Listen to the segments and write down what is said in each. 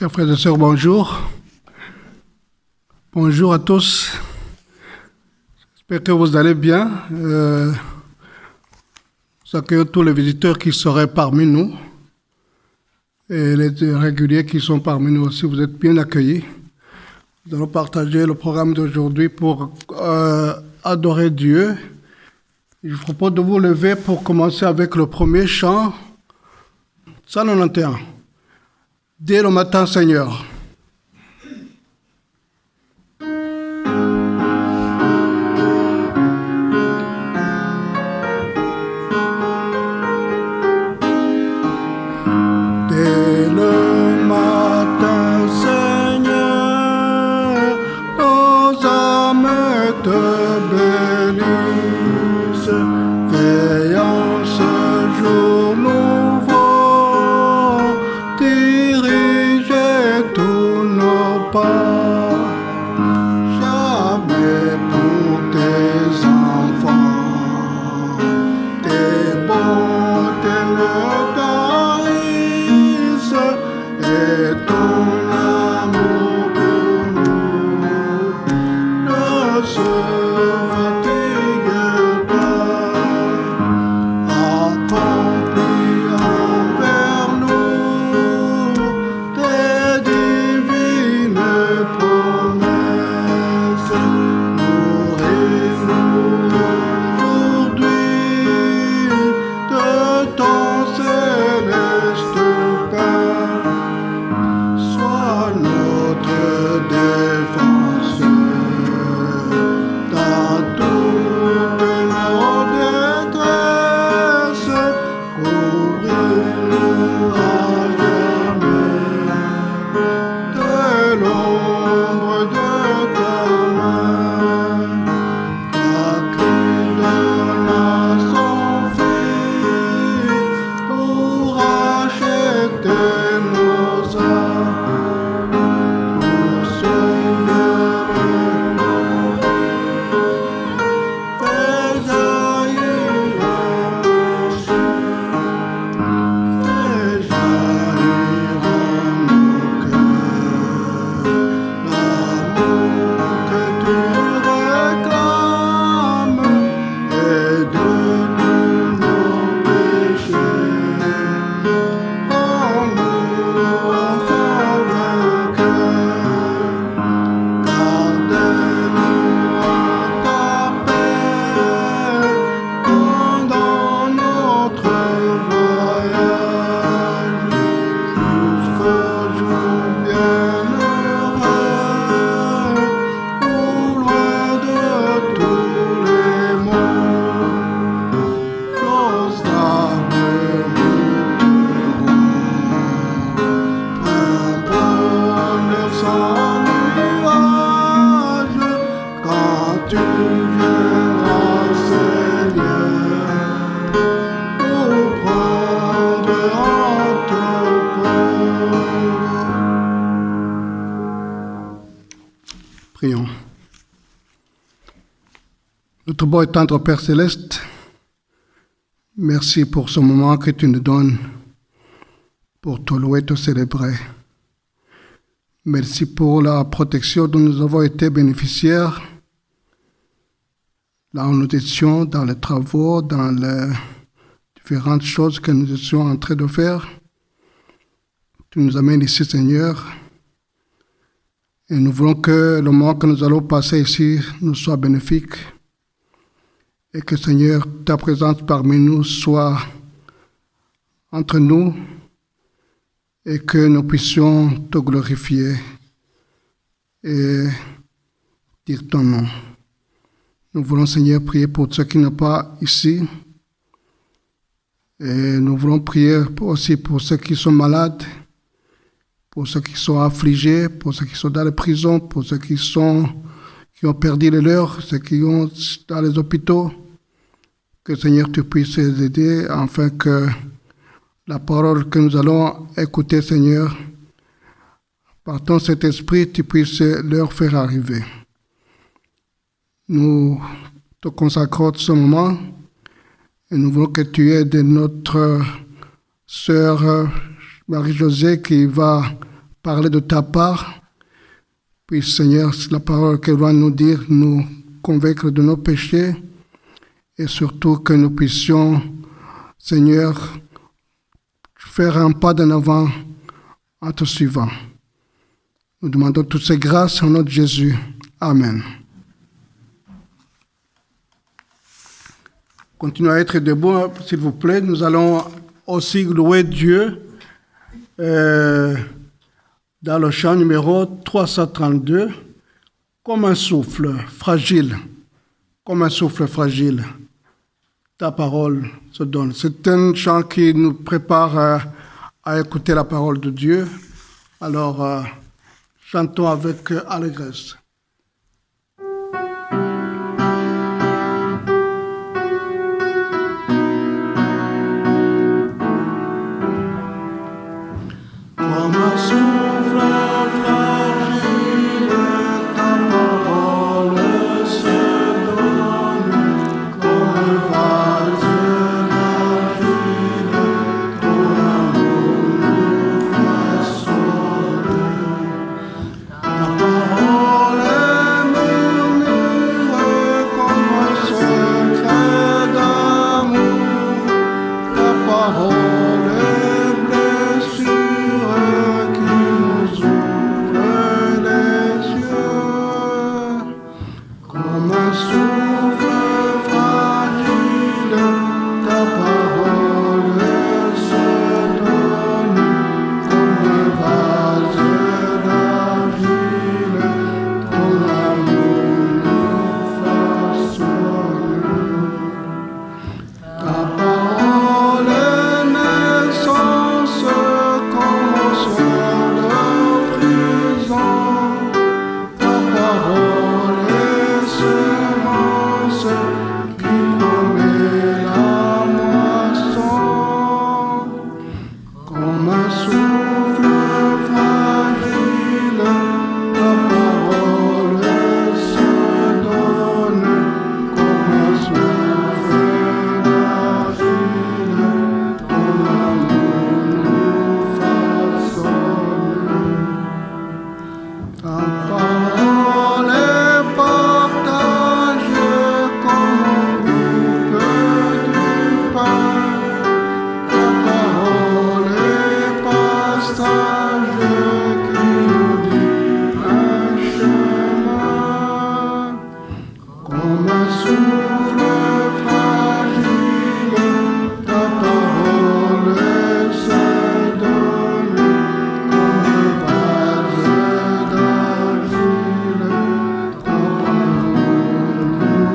Chers frères et sœurs, bonjour. Bonjour à tous. J'espère que vous allez bien. Nous accueillons tous les visiteurs qui seraient parmi nous et les réguliers qui sont parmi nous aussi. Vous êtes bien accueillis. Nous allons partager le programme d'aujourd'hui pour adorer Dieu. Je vous propose de vous lever pour commencer avec le premier chant, Psaume 91. Dès le matin, Seigneur. Dès le matin, Seigneur, nos âmes te bénissent, veillant ce jour nouveau, diriger tous nos pas, jamais pour tes enfants, tes bontés le carissent et ton amour pour nous ne se fatigue pas, accomplis envers nous tes divines promesses, nourris-nous aujourd'hui de ton céleste pain, sois notre défenseur dans toutes nos détresses, couvris-nous à jamais de l'ombre de ta main, car Christ donna son Fils pour racheter nos âmes, pour sauver le monde. Fais jaillir nos cœurs l'amour que tu réclames et de tous nos péchés. Rends-nous enfin vainqueurs, gardez-nous en ta paix pendant notre voyage jusqu'au jour bienheureux où loin de tous les maux nos âmes monteront, sans nuage, quand tu viendras, Seigneur, nous prendre en ton cœur. Prions. Notre beau et tendre Père Céleste, merci pour ce moment que tu nous donnes pour te louer, te célébrer. Merci pour la protection dont nous avons été bénéficiaires là où nous étions, dans les travaux, dans les différentes choses que nous étions en train de faire. Tu nous amènes ici, Seigneur, et nous voulons que le moment que nous allons passer ici nous soit bénéfique et que, Seigneur, ta présence parmi nous soit entre nous et que nous puissions te glorifier et dire ton nom. Nous voulons, Seigneur, prier pour ceux qui ne sont pas ici. Et nous voulons prier aussi pour ceux qui sont malades, pour ceux qui sont affligés, pour ceux qui sont dans les prisons, pour ceux qui ont perdu les leurs, ceux qui sont dans les hôpitaux. Que, Seigneur, tu puisses les aider afin que la parole que nous allons écouter, Seigneur, par ton Saint-Esprit, tu puisses leur faire arriver. Nous te consacrons ce moment et nous voulons que tu aides notre sœur Marie-Josée qui va parler de ta part. Puis, Seigneur, la parole qu'elle doit nous dire, nous convaincre de nos péchés et surtout que nous puissions, Seigneur, faire un pas d'en avant en te suivant. Nous demandons toutes ces grâces au nom de Jésus. Amen. Continuez à être debout, s'il vous plaît. Nous allons aussi louer Dieu dans le chant numéro 332, comme un souffle fragile, comme un souffle fragile. Ta parole se donne. C'est un chant qui nous prépare à écouter la parole de Dieu. Alors, chantons avec allégresse. Comme un souffle fragile, ta parole se donne, comme un vase fragile, ton amour nous façonne. Ta parole est murmure comme un secret d'amour. Ta parole est blessure qui nous ouvre les yeux. Comme un souffle fragile, ta parole se donne, comme un vase d'argile, ton amour nous façonne. Ta parole est naissance comme un soir de prison. Ta parole est semence qui promet la moisson. Comme un souffle fragile, ta parole se donne, comme un souffle d'argile, ton amour nous façonne. Ta parole est partagée comme on coupe du pain. Ta parole est passage qui nous dit un chemin. Comme un souffle fragile, ta parole se donne, comme un vase d'argile, ton amour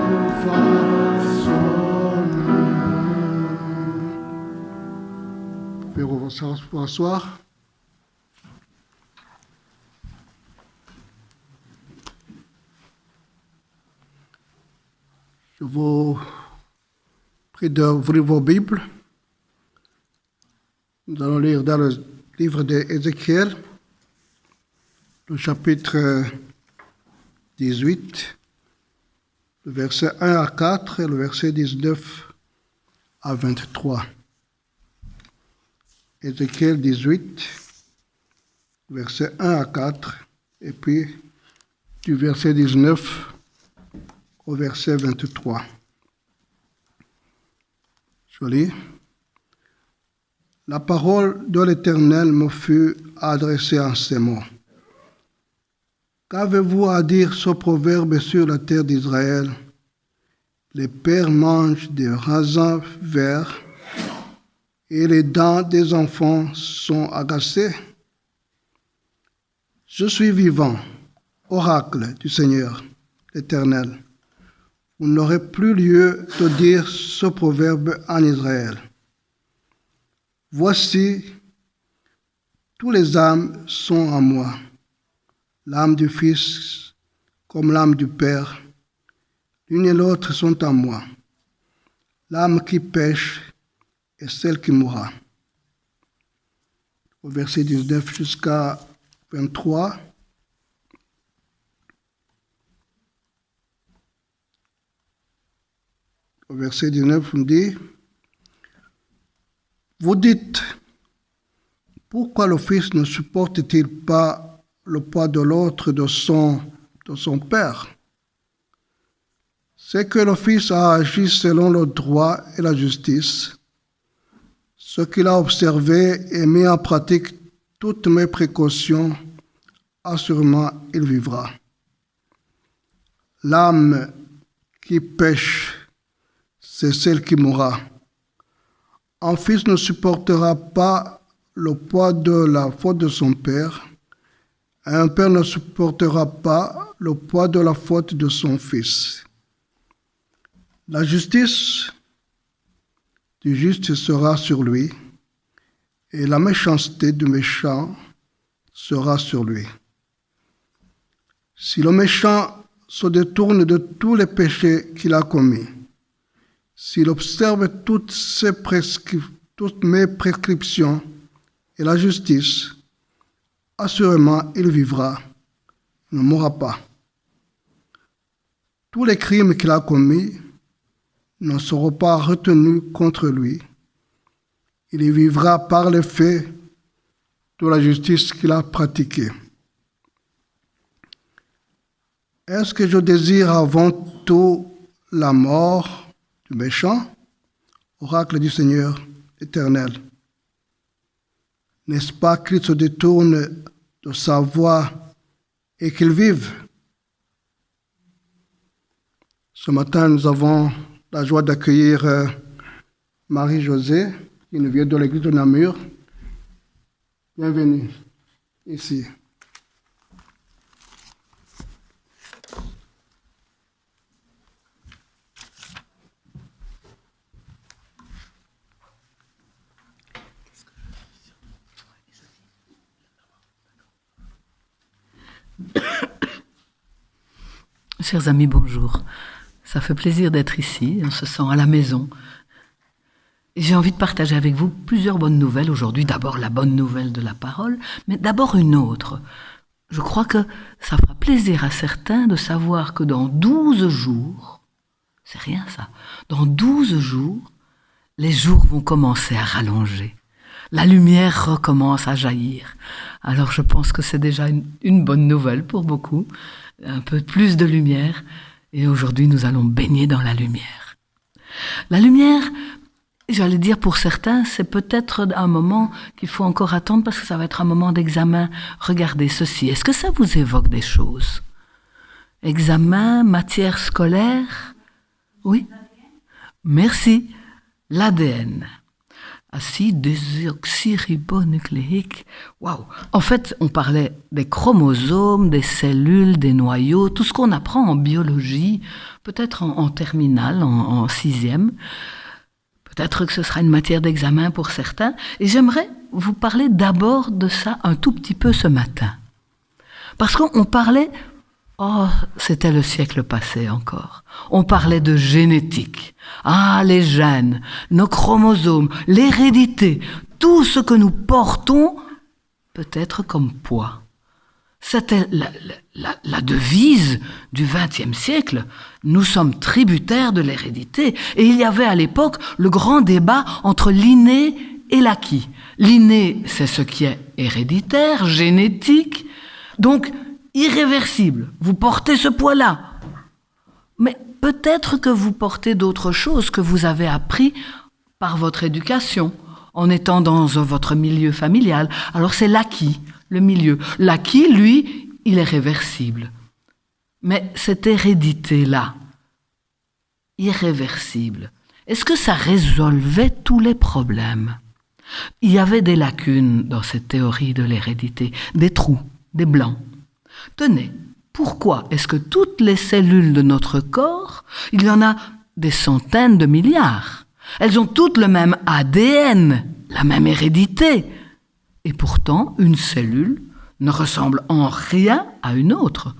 nous façonne. Vous pouvez vous asseoir. Je vous prie d'ouvrir vos Bibles. Nous allons lire dans le livre d'Ézéchiel, le chapitre 18, le verset 1 à 4 et le verset 19 à 23. Ézéchiel 18, verset 1 à 4, et puis du verset 19 au verset 23. Je lis. La parole de l'Éternel me fut adressée en ces mots. Qu'avez-vous à dire ce proverbe sur la terre d'Israël? Les pères mangent des raisins verts et les dents des enfants sont agacées. Je suis vivant, oracle du Seigneur, l'Éternel. Vous n'aurez plus lieu de dire ce proverbe en Israël. Voici, tous les âmes sont en moi, l'âme du Fils comme l'âme du Père. L'une et l'autre sont en moi. L'âme qui pêche et celle qui mourra. Au verset 19 jusqu'à 23. Au verset 19, on dit, vous dites, pourquoi le Fils ne supporte-t-il pas le poids de l'autre de son Père? C'est que le Fils a agi selon le droit et la justice. Ce qu'il a observé et mis en pratique toutes mes précautions, assurément il vivra. L'âme qui pêche, c'est celle qui mourra. Un fils ne supportera pas le poids de la faute de son père. Un père ne supportera pas le poids de la faute de son fils. La justice du juste sera sur lui, et la méchanceté du méchant sera sur lui. Si le méchant se détourne de tous les péchés qu'il a commis, s'il observe toutes mes prescriptions et la justice, assurément il vivra, il ne mourra pas. Tous les crimes qu'il a commis ne seront pas retenus contre lui. Il y vivra par les faits de la justice qu'il a pratiquée. Est-ce que je désire avant tout la mort du méchant? Oracle du Seigneur éternel. N'est-ce pas qu'il se détourne de sa voie et qu'il vive? Ce matin, nous avons la joie d'accueillir Marie-Josée, qui nous vient de l'église de Namur. Bienvenue ici. Chers amis, bonjour. Ça fait plaisir d'être ici, on se sent à la maison. Et j'ai envie de partager avec vous plusieurs bonnes nouvelles aujourd'hui. D'abord la bonne nouvelle de la parole, mais d'abord une autre. Je crois que ça fera plaisir à certains de savoir que dans 12 jours, c'est rien ça, dans 12 jours, les jours vont commencer à rallonger. La lumière recommence à jaillir. Alors je pense que c'est déjà une bonne nouvelle pour beaucoup. Un peu plus de lumière. Et aujourd'hui, nous allons baigner dans la lumière. La lumière, j'allais dire pour certains, c'est peut-être un moment qu'il faut encore attendre parce que ça va être un moment d'examen. Regardez ceci. Est-ce que ça vous évoque des choses? Examen, matière scolaire? Oui? Merci. L'ADN. Acide désoxyribonucléique. Waouh! En fait, on parlait des chromosomes, des cellules, des noyaux, tout ce qu'on apprend en biologie, peut-être en terminale, en 6e. Peut-être que ce sera une matière d'examen pour certains. Et j'aimerais vous parler d'abord de ça un tout petit peu ce matin. Parce qu'on parlait, c'était le siècle passé encore. On parlait de génétique. Ah, les gènes, nos chromosomes, l'hérédité, tout ce que nous portons peut être comme poids. C'était la devise du XXe siècle. Nous sommes tributaires de l'hérédité. Et il y avait à l'époque le grand débat entre l'inné et l'acquis. L'inné, c'est ce qui est héréditaire, génétique, donc irréversible. Vous portez ce poids-là. Mais peut-être que vous portez d'autres choses que vous avez appris par votre éducation, en étant dans votre milieu familial. Alors c'est l'acquis, le milieu. L'acquis, lui, il est réversible. Mais cette hérédité-là, irréversible, est-ce que ça résolvait tous les problèmes? Il y avait des lacunes dans cette théorie de l'hérédité, des trous, des blancs. Tenez, pourquoi est-ce que toutes les cellules de notre corps, il y en a des centaines de milliards, elles ont toutes le même ADN, la même hérédité, et pourtant une cellule ne ressemble en rien à une autre.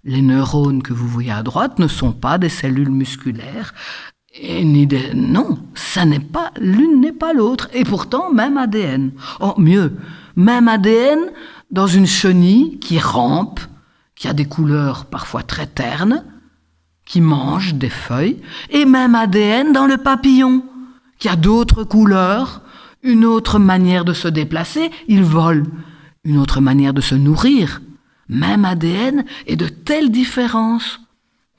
Les neurones que vous voyez à droite ne sont pas des cellules musculaires, non, ça n'est pas, l'une n'est pas l'autre, et pourtant même ADN. Oh, mieux, même ADN dans une chenille qui rampe, qui a des couleurs parfois très ternes, qui mange des feuilles, et même ADN dans le papillon, qui a d'autres couleurs, une autre manière de se déplacer, ils volent, une autre manière de se nourrir, même ADN et de telles différences.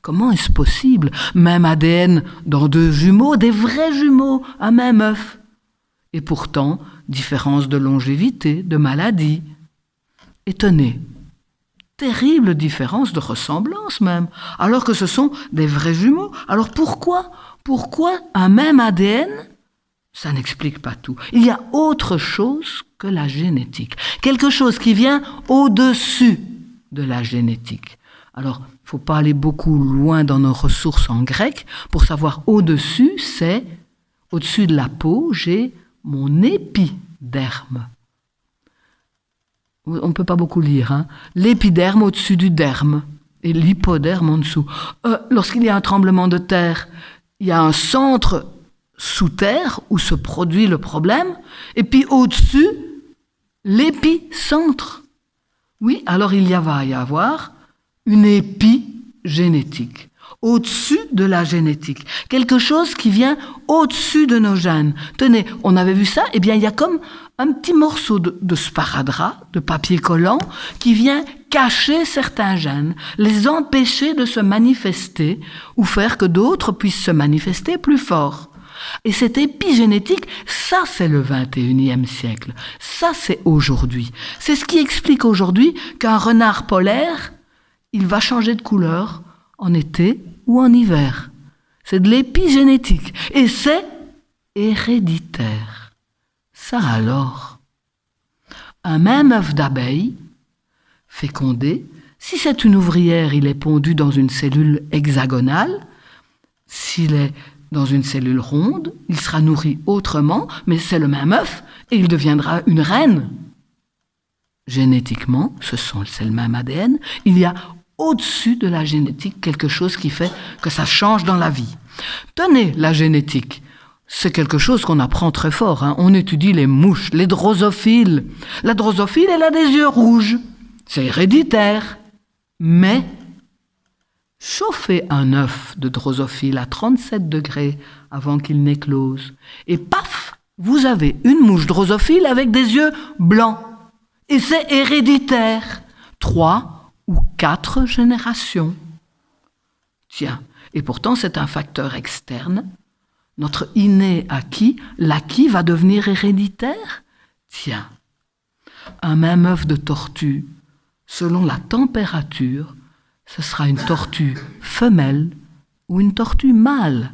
Comment est-ce possible? Même ADN dans deux jumeaux, des vrais jumeaux, un même œuf. Et pourtant, différence de longévité, de maladie. Et tenez, terrible différence de ressemblance même, alors que ce sont des vrais jumeaux. Alors pourquoi un même ADN? Ça n'explique pas tout. Il y a autre chose que la génétique. Quelque chose qui vient au-dessus de la génétique. Alors, il ne faut pas aller beaucoup loin dans nos ressources en grec. Pour savoir au-dessus, c'est au-dessus de la peau, j'ai mon épiderme. On ne peut pas beaucoup lire. Hein. L'épiderme au-dessus du derme et l'hypoderme en dessous. Lorsqu'il y a un tremblement de terre, il y a un centre sous terre où se produit le problème, et puis au-dessus, l'épicentre. Oui, alors il va y avoir une épigénétique, au-dessus de la génétique. Quelque chose qui vient au-dessus de nos gènes. Tenez, on avait vu ça, eh bien il y a comme un petit morceau de sparadrap, de papier collant, qui vient cacher certains gènes, les empêcher de se manifester, ou faire que d'autres puissent se manifester plus fort. Et cette épigénétique, ça c'est le 21e siècle, ça c'est aujourd'hui. C'est ce qui explique aujourd'hui qu'un renard polaire, il va changer de couleur en été ou en hiver. C'est de l'épigénétique et c'est héréditaire. Ça alors, un même œuf d'abeille fécondé, si c'est une ouvrière, il est pondu dans une cellule hexagonale, s'il est dans une cellule ronde, il sera nourri autrement, mais c'est le même œuf et il deviendra une reine. Génétiquement, c'est le même ADN, il y a au-dessus de la génétique quelque chose qui fait que ça change dans la vie. Tenez, la génétique, c'est quelque chose qu'on apprend très fort. Hein. On étudie les mouches, les drosophiles. La drosophile, elle a des yeux rouges. C'est héréditaire. Mais chauffez un œuf de drosophile à 37 degrés avant qu'il n'éclose. Et paf, vous avez une mouche drosophile avec des yeux blancs. Et c'est héréditaire. 3 ou 4 générations. Tiens, et pourtant c'est un facteur externe. Notre inné acquis, l'acquis va devenir héréditaire. Tiens, un même œuf de tortue, selon la température, ce sera une tortue femelle ou une tortue mâle.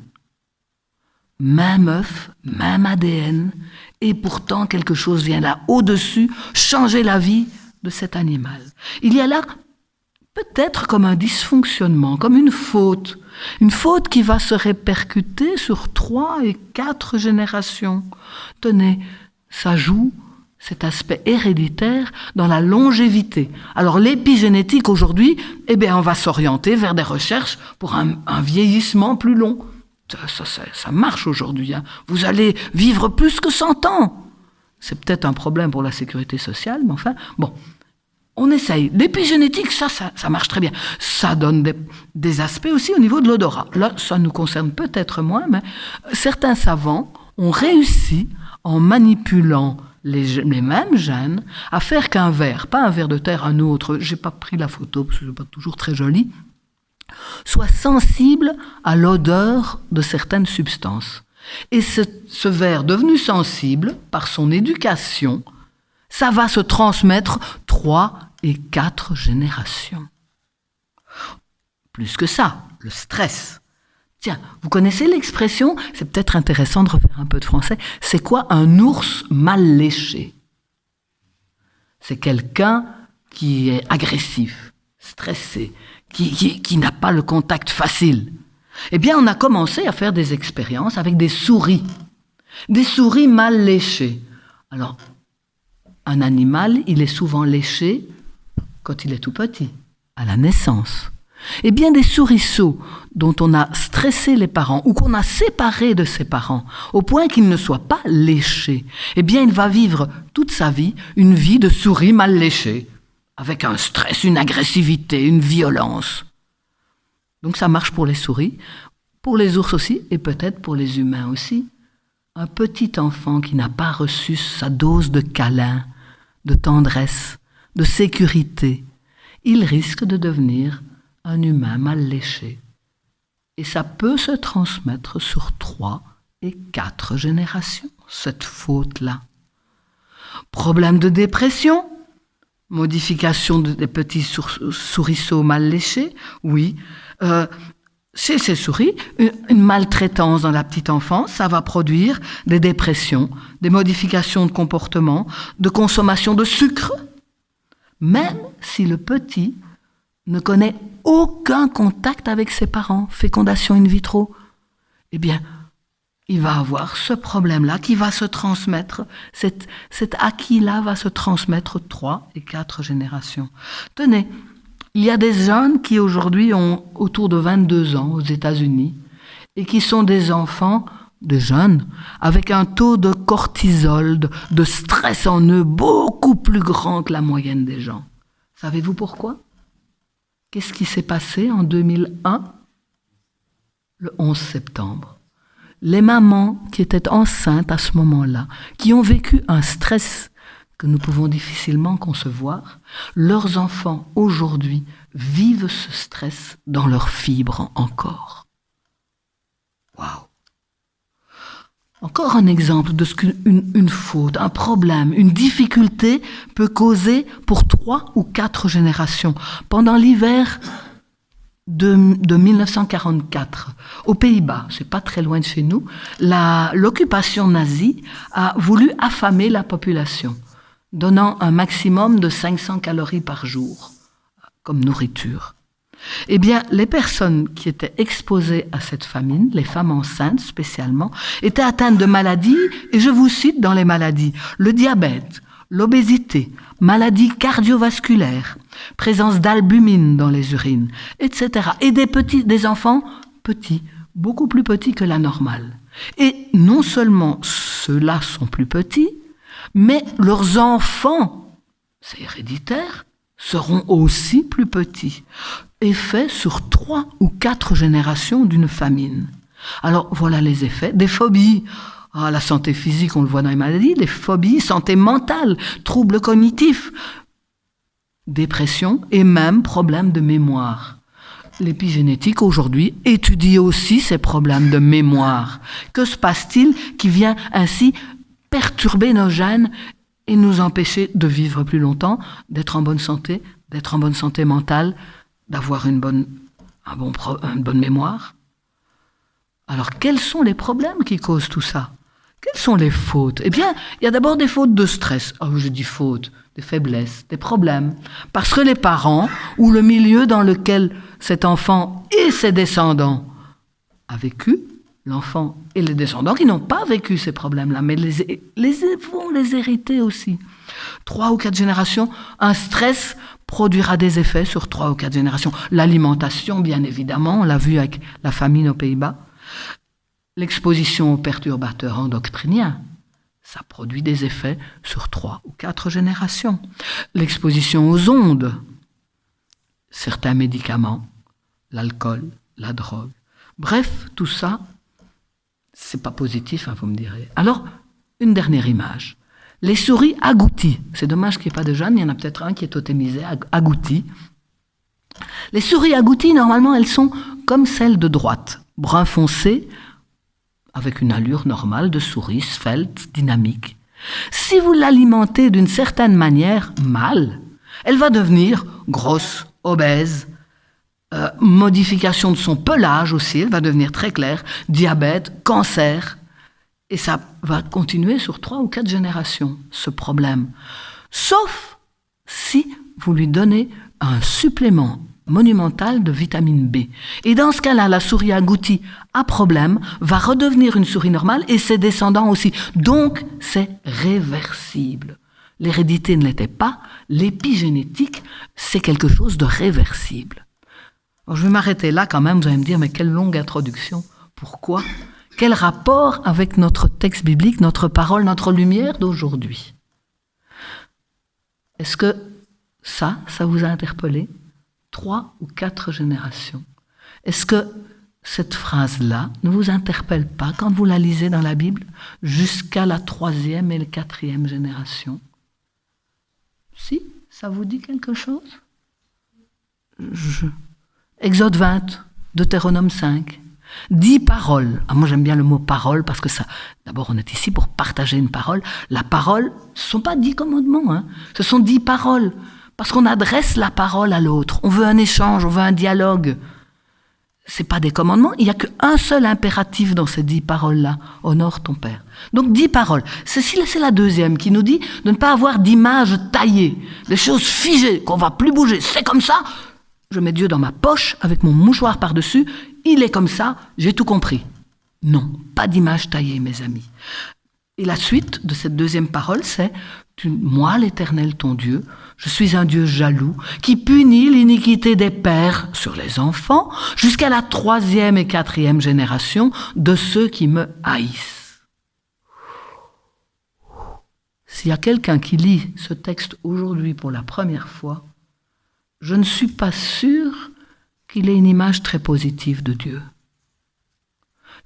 Même œuf, même ADN, et pourtant quelque chose vient là au-dessus, changer la vie de cet animal. Il y a là peut-être comme un dysfonctionnement, comme une faute qui va se répercuter sur 3 et 4 générations. Tenez, ça joue cet aspect héréditaire dans la longévité. Alors l'épigénétique aujourd'hui, eh bien, on va s'orienter vers des recherches pour un vieillissement plus long. Ça marche aujourd'hui. Hein. Vous allez vivre plus que 100 ans. C'est peut-être un problème pour la sécurité sociale, mais enfin, bon. On essaye. L'épigénétique, ça marche très bien. Ça donne des aspects aussi au niveau de l'odorat. Là, ça nous concerne peut-être moins, mais certains savants ont réussi, en manipulant les mêmes gènes, à faire qu'un verre, pas un verre de terre, un autre, j'ai pas pris la photo parce que c'est pas toujours très joli, soit sensible à l'odeur de certaines substances. Et ce verre devenu sensible, par son éducation, ça va se transmettre 3 et 4 générations. Plus que ça, le stress. Tiens, vous connaissez l'expression, c'est peut-être intéressant de refaire un peu de français, c'est quoi un ours mal léché? C'est quelqu'un qui est agressif, stressé, qui n'a pas le contact facile. Eh bien, on a commencé à faire des expériences avec des souris mal léchées. Alors, un animal, il est souvent léché quand il est tout petit, à la naissance. Eh bien, des souriceaux dont on a stressé les parents ou qu'on a séparés de ses parents au point qu'ils ne soient pas léchés, eh bien, il va vivre toute sa vie une vie de souris mal léchée, avec un stress, une agressivité, une violence. Donc ça marche pour les souris, pour les ours aussi et peut-être pour les humains aussi. un petit enfant qui n'a pas reçu sa dose de câlin, de tendresse, de sécurité, il risque de devenir un humain mal léché. Et ça peut se transmettre sur 3 et 4 générations, cette faute-là. Problème de dépression, modification des petits souriceaux mal léchés, oui. Chez ces souris, une maltraitance dans la petite enfance, ça va produire des dépressions, des modifications de comportement, de consommation de sucre, même si le petit ne connaît aucun contact avec ses parents, fécondation in vitro, eh bien, il va avoir ce problème-là qui va se transmettre, cet acquis-là va se transmettre 3 et 4 générations. Tenez, il y a des jeunes qui aujourd'hui ont autour de 22 ans aux États-Unis et qui sont des enfants, des jeunes, avec un taux de cortisol, de stress en eux beaucoup plus grand que la moyenne des gens. Savez-vous pourquoi ? Qu'est-ce qui s'est passé en 2001 ? Le 11 septembre. Les mamans qui étaient enceintes à ce moment-là, qui ont vécu un stress que nous pouvons difficilement concevoir, leurs enfants aujourd'hui vivent ce stress dans leurs fibres encore. Waouh! Encore un exemple de ce qu'une faute, un problème, une difficulté peut causer pour 3 ou 4 générations. Pendant l'hiver de 1944, aux Pays-Bas, c'est pas très loin de chez nous, l'occupation nazie a voulu affamer la population, donnant un maximum de 500 calories par jour comme nourriture. Eh bien, les personnes qui étaient exposées à cette famine, les femmes enceintes spécialement, étaient atteintes de maladies, et je vous cite dans les maladies, le diabète, l'obésité, maladies cardiovasculaires, présence d'albumine dans les urines, etc. Et des enfants petits, beaucoup plus petits que la normale. Et non seulement ceux-là sont plus petits, mais leurs enfants, c'est héréditaire, seront aussi plus petits. Effet sur 3 ou 4 générations d'une famine. Alors voilà les effets. Des phobies, la santé physique, on le voit dans les maladies, des phobies, santé mentale, troubles cognitifs, dépression et même problèmes de mémoire. L'épigénétique aujourd'hui étudie aussi ces problèmes de mémoire. Que se passe-t-il qui vient ainsi perturber nos gènes et nous empêcher de vivre plus longtemps, d'être en bonne santé mentale, d'avoir une bonne mémoire? Alors, quels sont les problèmes qui causent tout ça? Quelles sont les fautes? Eh bien, il y a d'abord des fautes de stress. Je dis fautes, des faiblesses, des problèmes. Parce que les parents, ou le milieu dans lequel cet enfant et ses descendants a vécu, l'enfant et les descendants qui n'ont pas vécu ces problèmes-là, mais vont les hériter aussi. 3 ou 4 générations, un stress produira des effets sur 3 ou 4 générations. L'alimentation, bien évidemment, on l'a vu avec la famine aux Pays-Bas. L'exposition aux perturbateurs endocriniens, ça produit des effets sur 3 ou 4 générations. L'exposition aux ondes, certains médicaments, l'alcool, la drogue. Bref, tout ça, c'est pas positif, vous me direz. Alors, une dernière image. Les souris agouties. C'est dommage qu'il n'y ait pas de jeunes, il y en a peut-être un qui est totémisé, agouti. Les souris agouties, normalement, elles sont comme celles de droite, brun foncé, avec une allure normale de souris, svelte, dynamique. Si vous l'alimentez d'une certaine manière, mal, elle va devenir grosse, obèse, modification de son pelage aussi, elle va devenir très claire, diabète, cancer. Et ça va continuer sur 3 ou 4 générations, ce problème. Sauf si vous lui donnez un supplément monumental de vitamine B. Et dans ce cas-là, la souris agoutie à problème va redevenir une souris normale et ses descendants aussi. Donc, c'est réversible. L'hérédité ne l'était pas, l'épigénétique, c'est quelque chose de réversible. Alors, je vais m'arrêter là quand même, vous allez me dire, mais quelle longue introduction. Pourquoi ? Quel rapport avec notre texte biblique, notre parole, notre lumière d'aujourd'hui? Est-ce que ça vous a interpellé? 3 ou 4 générations. Est-ce que cette phrase-là ne vous interpelle pas quand vous la lisez dans la Bible jusqu'à la 3e et la 4e génération? Si, ça vous dit quelque chose? Exode 20, Deutéronome 5. 10 paroles. Ah, moi j'aime bien le mot parole parce que ça, d'abord on est ici pour partager une parole. La parole, ce ne sont pas 10 commandements, hein. Ce sont 10 paroles. Parce qu'on adresse la parole à l'autre. On veut un échange, on veut un dialogue. Ce n'est pas des commandements, il n'y a qu'un seul impératif dans ces 10 paroles-là. Honore ton père. Donc 10 paroles. C'est la deuxième qui nous dit de ne pas avoir d'images taillées, des choses figées, qu'on ne va plus bouger. C'est comme ça. Je mets Dieu dans ma poche avec mon mouchoir par-dessus. Il est comme ça, j'ai tout compris. Non, pas d'image taillée, mes amis. Et la suite de cette deuxième parole, c'est « Moi, l'Éternel, ton Dieu, je suis un Dieu jaloux qui punit l'iniquité des pères sur les enfants jusqu'à la 3e et 4e génération de ceux qui me haïssent. » S'il y a quelqu'un qui lit ce texte aujourd'hui pour la première fois, je ne suis pas sûre qu'il ait une image très positive de Dieu.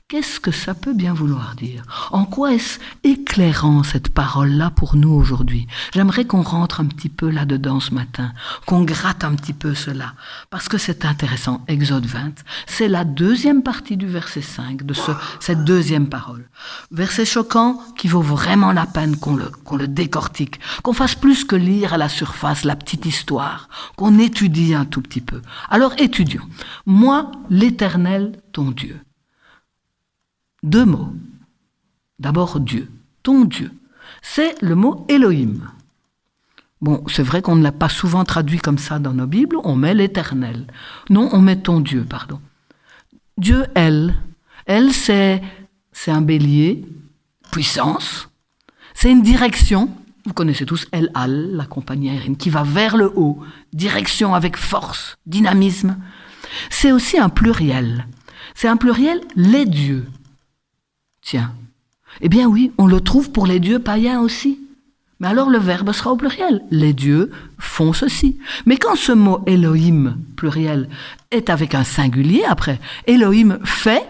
Qu'est-ce que ça peut bien vouloir dire? En quoi est-ce éclairant cette parole-là pour nous aujourd'hui? J'aimerais qu'on rentre un petit peu là-dedans ce matin, qu'on gratte un petit peu cela, parce que c'est intéressant. Exode 20, c'est la deuxième partie du verset 5 de cette deuxième parole. Verset choquant qui vaut vraiment la peine qu'on le décortique, qu'on fasse plus que lire à la surface la petite histoire, qu'on étudie un tout petit peu. Alors étudions. Moi, l'Éternel, ton Dieu. 2 mots. D'abord Dieu, ton Dieu. C'est le mot Elohim. Bon, c'est vrai qu'on ne l'a pas souvent traduit comme ça dans nos Bibles, on met l'Éternel. Non, on met ton Dieu, pardon. Dieu, El, c'est un bélier, puissance. C'est une direction, vous connaissez tous El Al, la compagnie aérienne, qui va vers le haut, direction avec force, dynamisme. C'est aussi un pluriel. C'est un pluriel, les dieux. Tiens, eh bien oui, on le trouve pour les dieux païens aussi. Mais alors le verbe sera au pluriel. Les dieux font ceci. Mais quand ce mot Elohim, pluriel, est avec un singulier après, Elohim fait,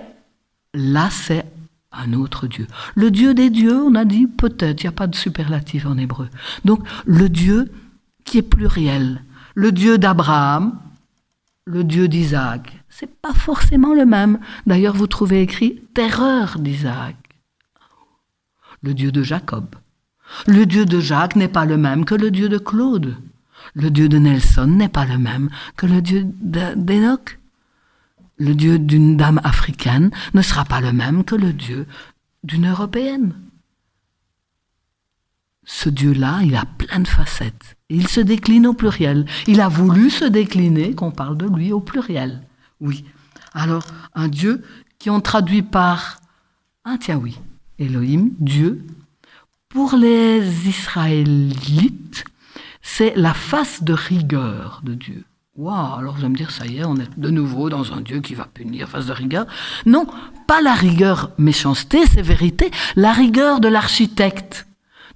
là c'est un autre Dieu. Le Dieu des dieux, on a dit peut-être, il n'y a pas de superlatif en hébreu. Donc le Dieu qui est pluriel, le Dieu d'Abraham, le Dieu d'Isaac. C'est pas forcément le même. D'ailleurs, vous trouvez écrit « terreur d'Isaac ». Le Dieu de Jacob. Le Dieu de Jacques n'est pas le même que le Dieu de Claude. Le Dieu de Nelson n'est pas le même que le Dieu d'Enoch. Le Dieu d'une dame africaine ne sera pas le même que le Dieu d'une Européenne. Ce Dieu-là, il a plein de facettes. Il se décline au pluriel. Il a voulu se décliner, qu'on parle de lui au pluriel. Oui. Alors, un Dieu qui on traduit par Elohim, Dieu. Pour les Israélites, c'est la face de rigueur de Dieu. Waouh, alors vous allez me dire, ça y est, on est de nouveau dans un Dieu qui va punir, face de rigueur. Non, pas la rigueur méchanceté, c'est vérité, la rigueur de l'architecte,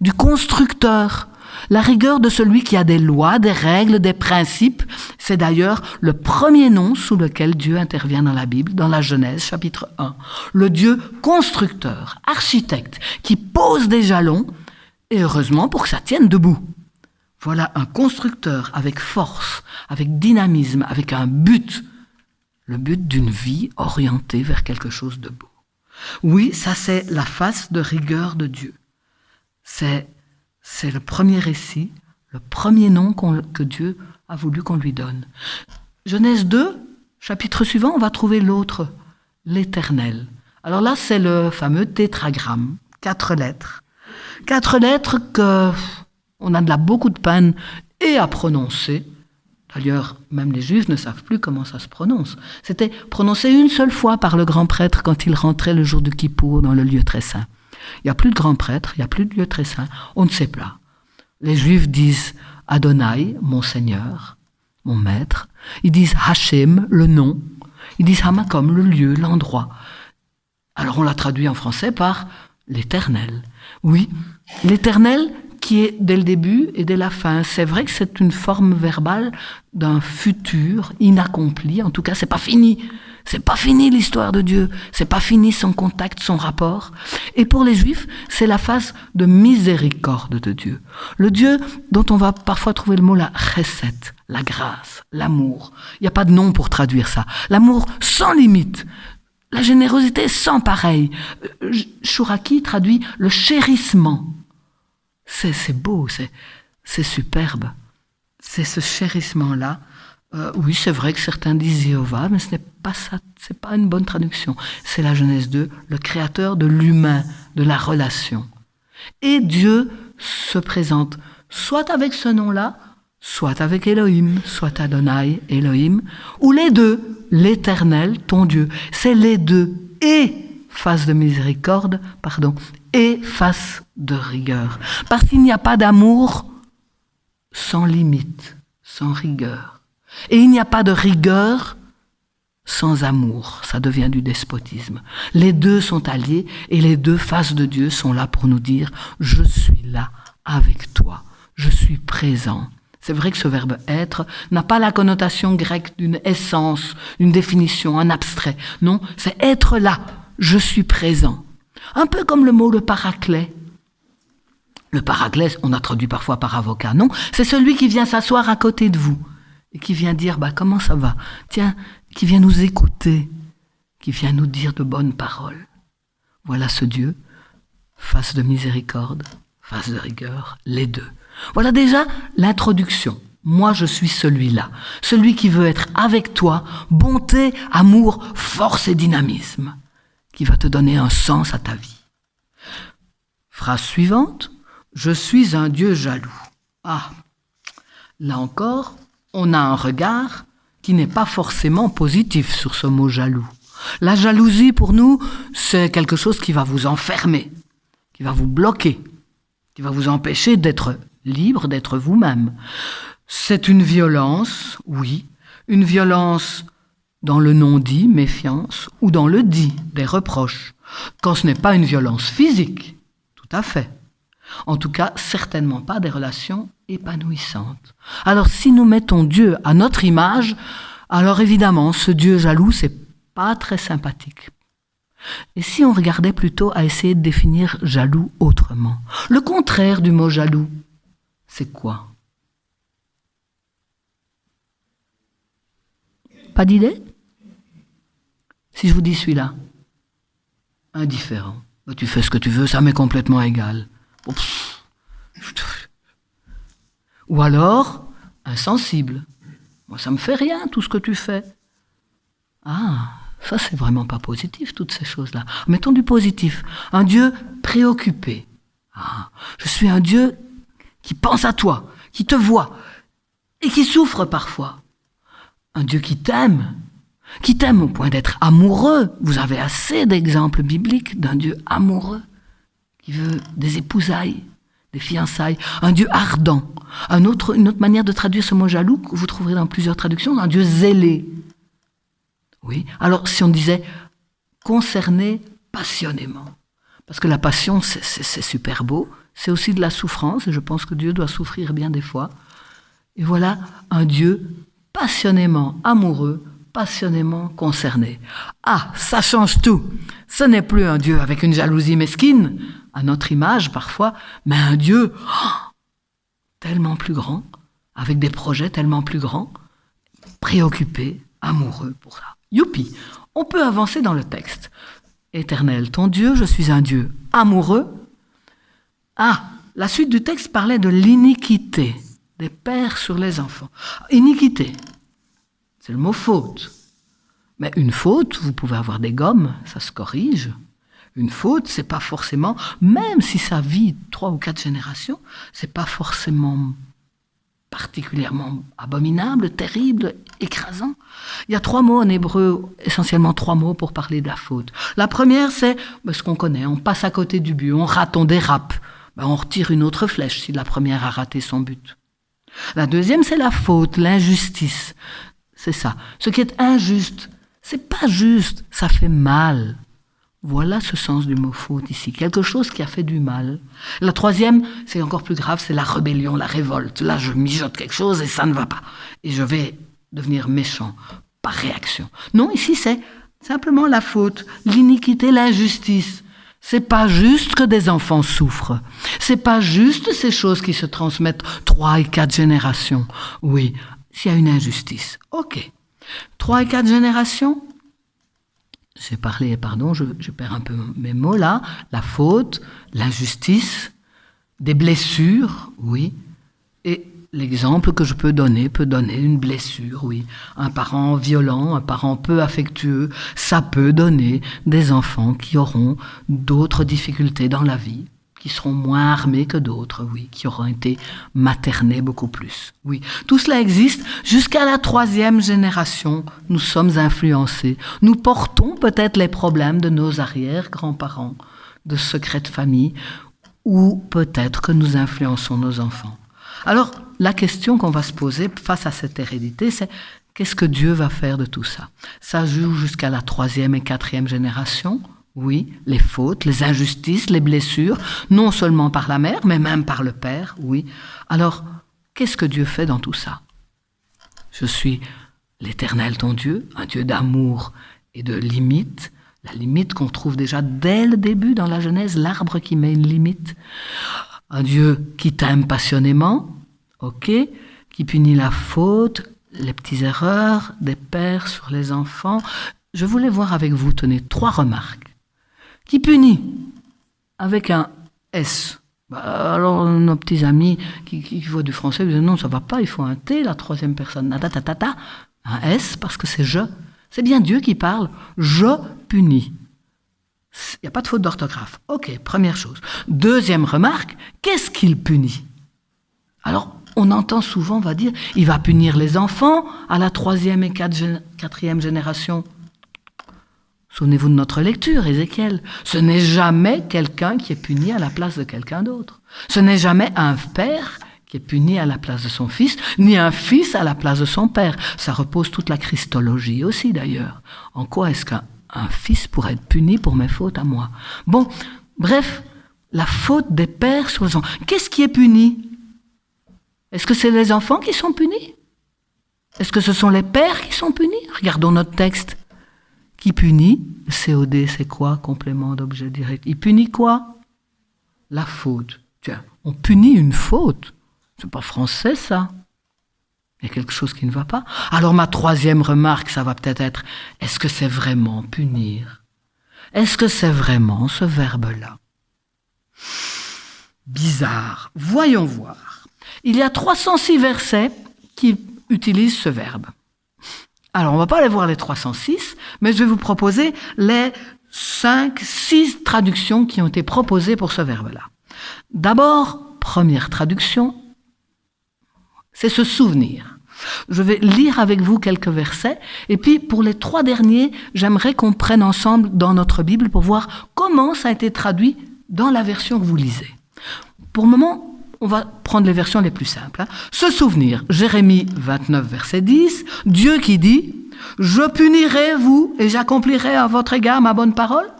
du constructeur. La rigueur de celui qui a des lois, des règles, des principes. C'est d'ailleurs le premier nom sous lequel Dieu intervient dans la Bible, dans la Genèse, chapitre 1. Le Dieu constructeur, architecte, qui pose des jalons, et heureusement pour que ça tienne debout. Voilà un constructeur avec force, avec dynamisme, avec un but. Le but d'une vie orientée vers quelque chose de beau. Oui, ça c'est la face de rigueur de Dieu. C'est le premier récit, le premier nom que Dieu a voulu qu'on lui donne. Genèse 2, chapitre suivant, on va trouver l'autre, l'Éternel. Alors là, c'est le fameux tétragramme, 4 lettres. 4 lettres qu'on a beaucoup de peine et à prononcer. D'ailleurs, même les Juifs ne savent plus comment ça se prononce. C'était prononcé une seule fois par le grand prêtre quand il rentrait le jour du Kippour dans le lieu très saint. Il n'y a plus de grand prêtre, il n'y a plus de lieu très saint, on ne sait pas. Les Juifs disent Adonai, mon Seigneur, mon Maître. Ils disent Hachem, le nom. Ils disent Hamakom, le lieu, l'endroit. Alors on l'a traduit en français par l'Éternel. Oui, l'Éternel qui est dès le début et dès la fin. C'est vrai que c'est une forme verbale d'un futur inaccompli. En tout cas, c'est pas fini. C'est pas fini l'histoire de Dieu. C'est pas fini son contact, son rapport. Et pour les Juifs, c'est la face de miséricorde de Dieu. Le Dieu dont on va parfois trouver le mot la chesed, la grâce, l'amour. Il n'y a pas de nom pour traduire ça. L'amour sans limite. La générosité sans pareil. Chouraki traduit le chérissement. C'est beau, c'est superbe. C'est ce chérissement-là. Oui, c'est vrai que certains disent Jéhovah, mais ce n'est pas ça, c'est pas une bonne traduction. C'est la Genèse 2, le créateur de l'humain, de la relation. Et Dieu se présente soit avec ce nom-là, soit avec Elohim, soit Adonai, Elohim, ou les deux, l'Éternel, ton Dieu. C'est les deux, et face de miséricorde, et face de rigueur. Parce qu'il n'y a pas d'amour sans limite, sans rigueur. Et il n'y a pas de rigueur sans amour. Ça devient du despotisme. Les deux sont alliés et les deux faces de Dieu sont là pour nous dire « Je suis là avec toi. Je suis présent. » C'est vrai que ce verbe « être » n'a pas la connotation grecque d'une essence, une définition, un abstrait. Non, c'est être là. Je suis présent. Un peu comme le mot « le paraclet ». Le paraclet, on a traduit parfois par avocat. Non, c'est celui qui vient s'asseoir à côté de vous. Et qui vient dire, comment ça va? Tiens, qui vient nous écouter, qui vient nous dire de bonnes paroles. Voilà ce Dieu, face de miséricorde, face de rigueur, les deux. Voilà déjà l'introduction. Moi, je suis celui-là, celui qui veut être avec toi, bonté, amour, force et dynamisme, qui va te donner un sens à ta vie. Phrase suivante, je suis un Dieu jaloux. Ah, là encore, on a un regard qui n'est pas forcément positif sur ce mot jaloux. La jalousie, pour nous, c'est quelque chose qui va vous enfermer, qui va vous bloquer, qui va vous empêcher d'être libre, d'être vous-même. C'est une violence, oui, une violence dans le non-dit, méfiance, ou dans le dit, des reproches, quand ce n'est pas une violence physique, tout à fait. En tout cas, certainement pas des relations épanouissantes. Alors, si nous mettons Dieu à notre image, alors évidemment, ce Dieu jaloux, c'est pas très sympathique. Et si on regardait plutôt à essayer de définir jaloux autrement? Le contraire du mot jaloux, c'est quoi? Pas d'idée? Si je vous dis celui-là, indifférent, tu fais ce que tu veux, ça m'est complètement égal. Ou alors, insensible. Moi, ça me fait rien, tout ce que tu fais. Ah, ça, c'est vraiment pas positif, toutes ces choses-là. Mettons du positif. Un Dieu préoccupé. Ah, je suis un Dieu qui pense à toi, qui te voit, et qui souffre parfois. Un Dieu qui t'aime au point d'être amoureux. Vous avez assez d'exemples bibliques d'un Dieu amoureux, qui veut des épousailles, des fiançailles, un Dieu ardent. Une autre manière de traduire ce mot jaloux, que vous trouverez dans plusieurs traductions, un Dieu zélé. Oui, alors si on disait concerné passionnément, parce que la passion, c'est super beau, c'est aussi de la souffrance, et je pense que Dieu doit souffrir bien des fois. Et voilà un Dieu passionnément amoureux, passionnément concerné. Ah, ça change tout. Ce n'est plus un Dieu avec une jalousie mesquine, à notre image parfois, mais un Dieu tellement plus grand, avec des projets tellement plus grands, préoccupé, amoureux pour ça. Youpi, on peut avancer dans le texte. Éternel, ton Dieu, je suis un Dieu amoureux. Ah, la suite du texte parlait de l'iniquité des pères sur les enfants. Iniquité, c'est le mot faute. Mais une faute, vous pouvez avoir des gommes, ça se corrige. Une faute, c'est pas forcément, même si ça vit 3 ou 4 générations, c'est pas forcément particulièrement abominable, terrible, écrasant. Il y a 3 mots en hébreu, essentiellement 3 mots pour parler de la faute. La première, c'est ce qu'on connaît, on passe à côté du but, on rate, on dérape. On retire une autre flèche si la première a raté son but. La deuxième, c'est la faute, l'injustice. C'est ça. Ce qui est injuste, c'est pas juste, ça fait mal. Voilà ce sens du mot faute ici, quelque chose qui a fait du mal. La troisième, c'est encore plus grave, c'est la rébellion, la révolte. Là, je mijote quelque chose et ça ne va pas. Et je vais devenir méchant. par réaction. Non, ici c'est simplement la faute, l'iniquité, l'injustice. C'est pas juste que des enfants souffrent. C'est pas juste ces choses qui se transmettent 3 et 4 générations. Oui, s'il y a une injustice. Ok. 3 et 4 générations, j'ai parlé, pardon, je perds un peu mes mots là, la faute, l'injustice, des blessures, oui, et l'exemple que je peux donner une blessure, oui. Un parent violent, un parent peu affectueux, ça peut donner des enfants qui auront d'autres difficultés dans la vie, qui seront moins armés que d'autres, oui, qui auront été maternés beaucoup plus. Oui, tout cela existe jusqu'à la 3e génération. Nous sommes influencés. Nous portons peut-être les problèmes de nos arrière-grands-parents, de secrets de famille, ou peut-être que nous influençons nos enfants. Alors, la question qu'on va se poser face à cette hérédité, c'est qu'est-ce que Dieu va faire de tout ça? Ça joue jusqu'à la 3e et 4e génération. Oui, les fautes, les injustices, les blessures, non seulement par la mère, mais même par le père, oui. Alors, qu'est-ce que Dieu fait dans tout ça? Je suis l'Éternel ton Dieu, un Dieu d'amour et de limite, la limite qu'on trouve déjà dès le début dans la Genèse, l'arbre qui met une limite. Un Dieu qui t'aime passionnément, ok, qui punit la faute, les petites erreurs des pères sur les enfants. Je voulais voir avec vous, tenez, 3 remarques. Qui punit avec un S. Alors nos petits amis qui voient du français disent non, ça va pas, il faut un T, la 3e personne, un S parce que c'est je. C'est bien Dieu qui parle. Je punis. Il n'y a pas de faute d'orthographe. Ok, première chose. 2e remarque, qu'est-ce qu'il punit? Alors, on entend souvent, on va dire, il va punir les enfants à la 3e et 4e génération. Souvenez-vous de notre lecture, Ézéchiel. Ce n'est jamais quelqu'un qui est puni à la place de quelqu'un d'autre. Ce n'est jamais un père qui est puni à la place de son fils, ni un fils à la place de son père. Ça repose toute la christologie aussi, d'ailleurs. En quoi est-ce qu'un fils pourrait être puni pour mes fautes à moi? Bon, bref, la faute des pères sur les enfants. Qu'est-ce qui est puni? Est-ce que c'est les enfants qui sont punis? Est-ce que ce sont les pères qui sont punis? Regardons notre texte. Qui punit? COD, c'est quoi? Complément d'objet direct. Il punit quoi? La faute. Tiens, on punit une faute. C'est pas français, ça. Il y a quelque chose qui ne va pas. Alors ma 3e remarque, ça va peut-être être, est-ce que c'est vraiment punir? Est-ce que c'est vraiment ce verbe-là? Bizarre. Voyons voir. Il y a 306 versets qui utilisent ce verbe. Alors, on ne va pas aller voir les 306, mais je vais vous proposer les 5-6 traductions qui ont été proposées pour ce verbe-là. D'abord, première traduction, c'est se souvenir. Je vais lire avec vous quelques versets, et puis pour les 3 derniers, j'aimerais qu'on prenne ensemble dans notre Bible pour voir comment ça a été traduit dans la version que vous lisez. Pour le moment, on va prendre les versions les plus simples. Se souvenir, Jérémie 29, verset 10, Dieu qui dit « Je punirai vous et j'accomplirai à votre égard ma bonne parole »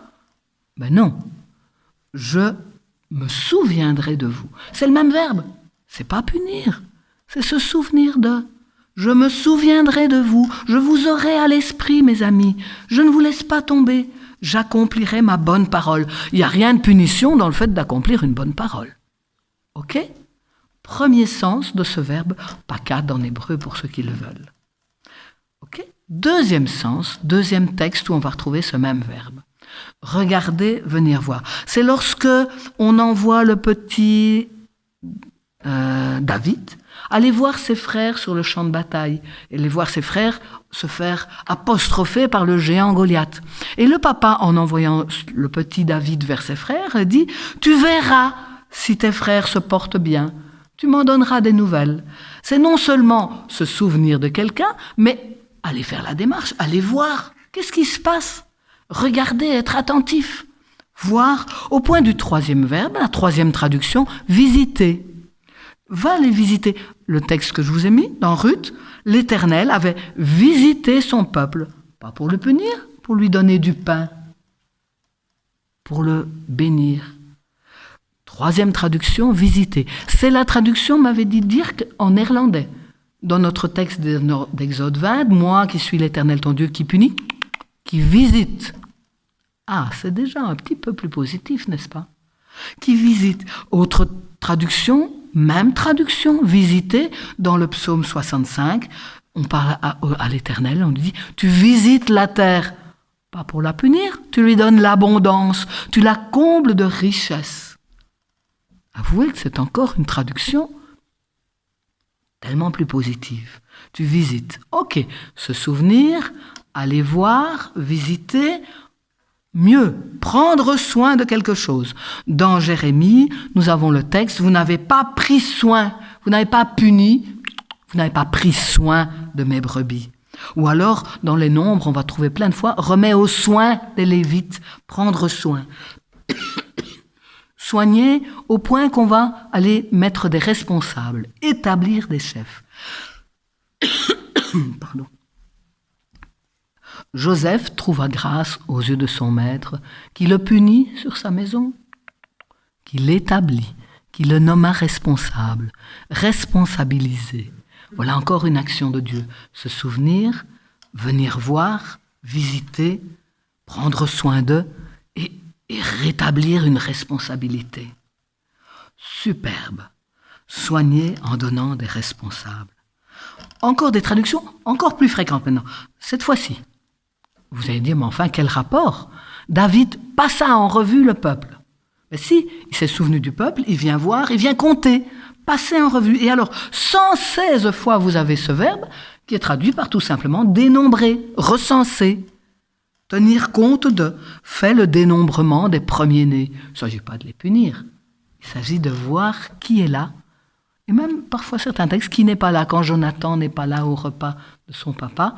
Ben non, je me souviendrai de vous. C'est le même verbe, c'est pas punir, c'est se souvenir de. Je me souviendrai de vous, je vous aurai à l'esprit, mes amis, je ne vous laisse pas tomber, j'accomplirai ma bonne parole. Il n'y a rien de punition dans le fait d'accomplir une bonne parole. Ok? Premier sens de ce verbe, pakad en hébreu pour ceux qui le veulent. Ok? Deuxième sens, deuxième texte où on va retrouver ce même verbe. Regardez, venir voir. C'est lorsque on envoie le petit David aller voir ses frères sur le champ de bataille et les voir ses frères se faire apostropher par le géant Goliath. Et le papa, en envoyant le petit David vers ses frères, dit « Tu verras si tes frères se portent bien. Tu m'en donneras des nouvelles. » C'est non seulement se souvenir de quelqu'un, mais aller faire la démarche, aller voir. Qu'est-ce qui se passe? Regarder, être attentif. Voir, au point du 3e verbe, la 3e traduction, visiter. Va les visiter. Le texte que je vous ai mis dans Ruth, l'Éternel avait visité son peuple. Pas pour le punir, pour lui donner du pain. Pour le bénir. 3e traduction, visiter. C'est la traduction, m'avait dit Dirk, en néerlandais. dans notre texte d'Exode 20, moi qui suis l'Éternel ton Dieu qui punit, qui visite. Ah, c'est déjà un petit peu plus positif, n'est-ce pas? Qui visite. Autre traduction, même traduction, visiter, dans le psaume 65, on parle à l'Éternel, on lui dit, tu visites la terre, pas pour la punir, tu lui donnes l'abondance, tu la combles de richesses. Avouez que c'est encore une traduction tellement plus positive. Tu visites. Ok, se souvenir, aller voir, visiter, mieux, prendre soin de quelque chose. Dans Jérémie, nous avons le texte, vous n'avez pas pris soin, vous n'avez pas puni, vous n'avez pas pris soin de mes brebis. Ou alors, dans les Nombres, on va trouver plein de fois, remets aux soins des Lévites, prendre soin. Soigner au point qu'on va aller mettre des responsables, établir des chefs. Pardon. Joseph trouva grâce aux yeux de son maître, qui le punit sur sa maison, qui l'établit, qui le nomma responsable, responsabilisé. Voilà encore une action de Dieu. Se souvenir, venir voir, visiter, prendre soin d'eux et rétablir une responsabilité. Superbe. Soigner en donnant des responsables. Encore des traductions encore plus fréquentes maintenant. Cette fois-ci, vous allez dire, mais enfin, quel rapport? David passa en revue le peuple. Mais si, il s'est souvenu du peuple, il vient voir, il vient compter, passer en revue. Et alors, 116 fois, vous avez ce verbe qui est traduit par tout simplement dénombrer, recenser, tenir compte de, fait le dénombrement des premiers-nés. Il ne s'agit pas de les punir, il s'agit de voir qui est là. Et même parfois certains textes, qui n'est pas là, quand Jonathan n'est pas là au repas de son papa,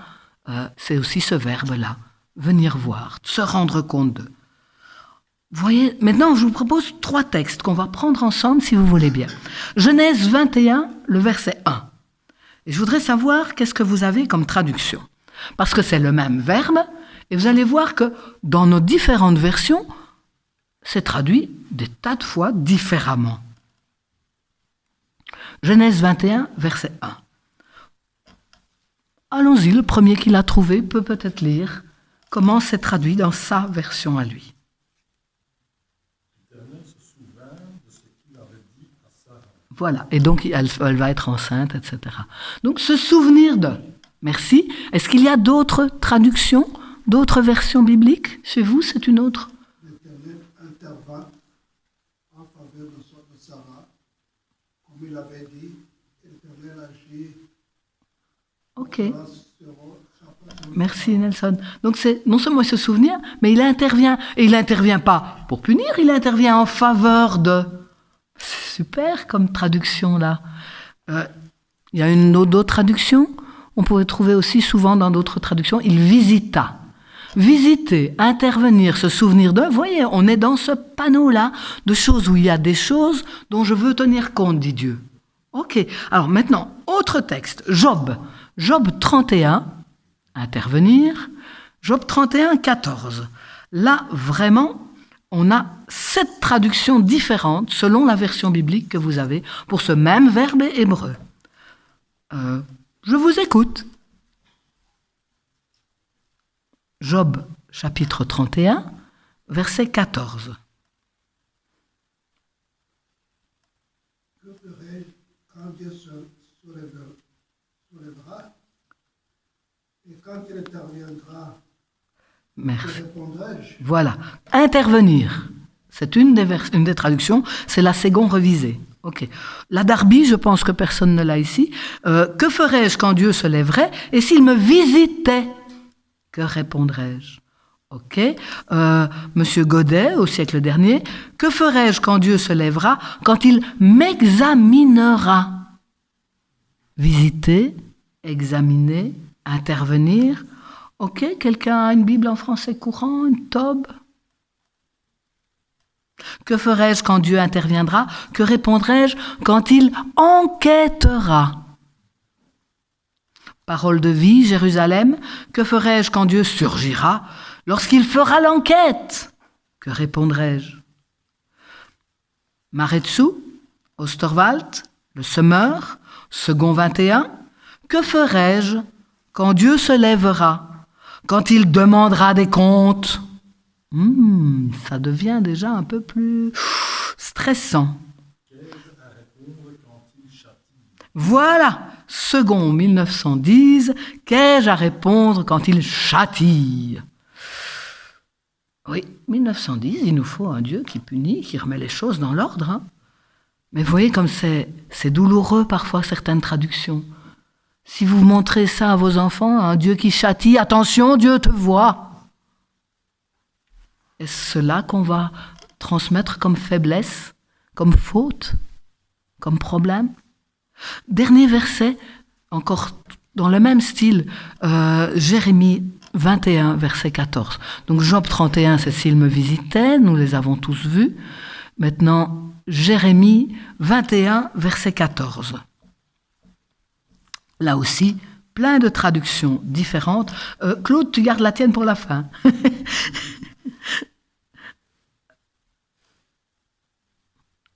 c'est aussi ce verbe-là, venir voir, se rendre compte d'eux. Vous voyez, maintenant je vous propose 3 textes qu'on va prendre ensemble si vous voulez bien. Genèse 21, le verset 1. Et je voudrais savoir qu'est-ce que vous avez comme traduction. Parce que c'est le même verbe, et vous allez voir que dans nos différentes versions, c'est traduit des tas de fois différemment. Genèse 21, verset 1. Allons-y, le premier qui l'a trouvé peut peut-être lire comment c'est traduit dans sa version à lui. L'Éternel se souvint de ce qu'il avait dit à Sarah. Voilà, et donc elle va être enceinte, etc. Donc se souvenir de. Merci. Est-ce qu'il y a d'autres traductions, d'autres versions bibliques? Chez vous, c'est une autre? L'Éternel intervint en faveur de Sarah, comme il avait dit, l'Éternel agit. Ok. Merci Nelson. Donc c'est non seulement se souvenir, mais il intervient. Et il n'intervient pas pour punir, il intervient en faveur de. C'est super comme traduction là. Il y a d'autres traductions. On pourrait trouver aussi souvent dans d'autres traductions, il visita. Visiter, intervenir, se souvenir de. Vous voyez, on est dans ce panneau-là de choses où il y a des choses dont je veux tenir compte, dit Dieu. Ok. Alors maintenant, autre texte. Job. Job 31, intervenir. Job 31, 14. Là, vraiment, on a 7 traductions différentes selon la version biblique que vous avez pour ce même verbe hébreu. Je vous écoute. Job, chapitre 31, verset 14. Que ferai-je quand Dieu se soulèvera et quand il interviendra? Merci. Que répondrai-je? Voilà. Intervenir. C'est une des traductions. C'est la Ségon revisée. Ok. La Darby, je pense que personne ne l'a ici. Que ferais-je quand Dieu se lèverait et s'il me visitait? Que répondrais-je? Ok. Monsieur Godet, au siècle dernier. Que ferais-je quand Dieu se lèvera, quand il m'examinera? Visiter, examiner, intervenir. Ok. Quelqu'un a une Bible en français courant, une Tob? Que ferai-je quand Dieu interviendra? Que répondrai-je quand il enquêtera? Parole de vie, Jérusalem. Que ferai-je quand Dieu surgira? Lorsqu'il fera l'enquête, que répondrai-je? Maretsu, Osterwald, le semeur, second 21. Que ferai-je quand Dieu se lèvera, quand il demandera des comptes? Ça devient déjà un peu plus stressant. Voilà, second 1910, qu'ai-je à répondre quand il châtie? Oui, 1910, il nous faut un Dieu qui punit, qui remet les choses dans l'ordre. Hein. Mais vous voyez comme c'est douloureux parfois certaines traductions. Si vous montrez ça à vos enfants, un Dieu qui châtie, attention, Dieu te voit. Est-ce cela qu'on va transmettre comme faiblesse, comme faute, comme problème? Dernier verset, encore dans le même style, Jérémie 21, verset 14. Donc Job 31, c'est s'il me visitait, nous les avons tous vus. Maintenant, Jérémie 21, verset 14. Là aussi, plein de traductions différentes. Claude, tu gardes la tienne pour la fin.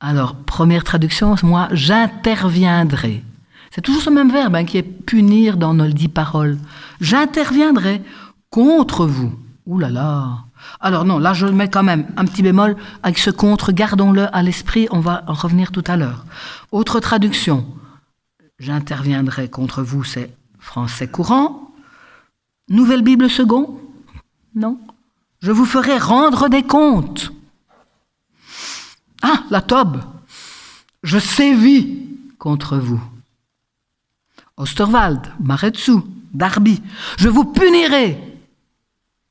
Alors, première traduction, moi, j'interviendrai. C'est toujours ce même verbe qui est punir dans nos 10 paroles. J'interviendrai contre vous. Ouh là là. Alors non, là je mets quand même un petit bémol avec ce contre, gardons-le à l'esprit, on va en revenir tout à l'heure. Autre traduction, j'interviendrai contre vous, c'est français courant. Nouvelle Bible second? Non. Je vous ferai rendre des comptes. Ah, la Tobe. Je sévis contre vous. Osterwald, Maretsu, Darby. Je vous punirai